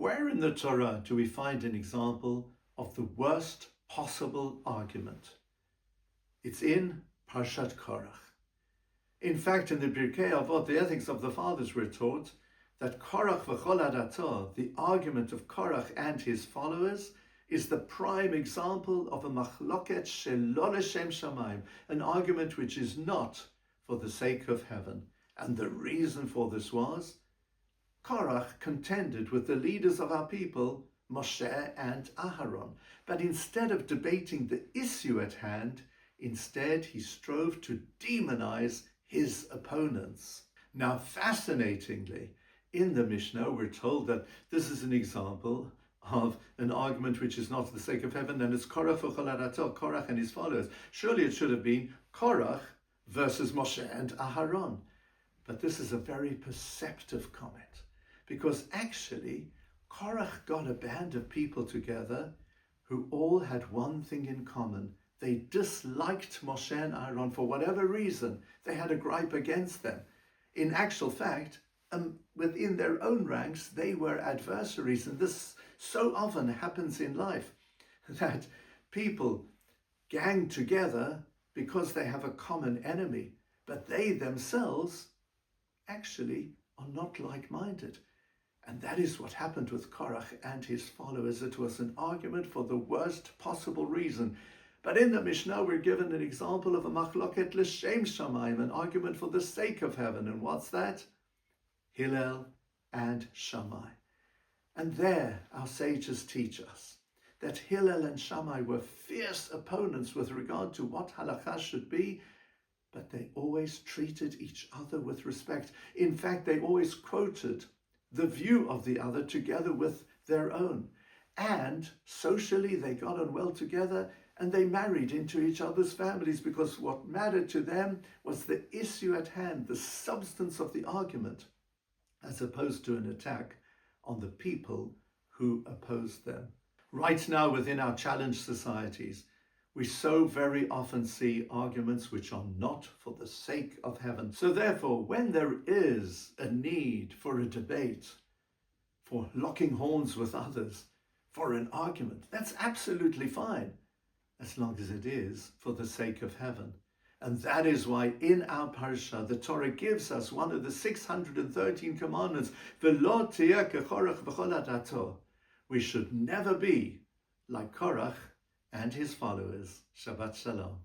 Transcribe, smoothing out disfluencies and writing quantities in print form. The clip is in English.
Where in the Torah do we find an example of the worst possible argument? It's in Parshat Korach. In fact, in the Pirkei Avot, the ethics of the fathers, we're taught that Korach v'chol adato, the argument of Korach and his followers, is the prime example of a machloket shelo l'shem shamayim, an argument which is not for the sake of heaven. And the reason for this was, Korach contended with the leaders of our people, Moshe and Aharon, but instead of debating the issue at hand, instead he strove to demonize his opponents. Now, fascinatingly, in the Mishnah, we're told that this is an example of an argument which is not for the sake of heaven, and it's Korach v'chol adato, Korach and his followers. Surely it should have been Korach versus Moshe and Aharon. But this is a very perceptive comment, because actually Korach got a band of people together who all had one thing in common. They disliked Moshe and Aaron for whatever reason. They had a gripe against them. In actual fact, within their own ranks, they were adversaries. And this so often happens in life, that people gang together because they have a common enemy, but they themselves actually are not like-minded. And that is what happened with Korach and his followers. It was an argument for the worst possible reason. But in the Mishnah, we're given an example of a machloket l'shem shamayim, an argument for the sake of heaven. And what's that? Hillel and Shammai. And there, our sages teach us that Hillel and Shammai were fierce opponents with regard to what halakha should be, but they always treated each other with respect. In fact, they always quoted the view of the other together with their own. And socially, they got on well together, and they married into each other's families, because what mattered to them was the issue at hand, the substance of the argument, as opposed to an attack on the people who opposed them. Right now, within our challenged societies, we so very often see arguments which are not for the sake of heaven. So therefore, when there is a need for a debate, for locking horns with others, for an argument, that's absolutely fine, as long as it is for the sake of heaven. And that is why in our Parsha, the Torah gives us one of the 613 commandments, V'lo tiyeh keKorach v'chol adato. We should never be like Korach and his followers. Shabbat Shalom.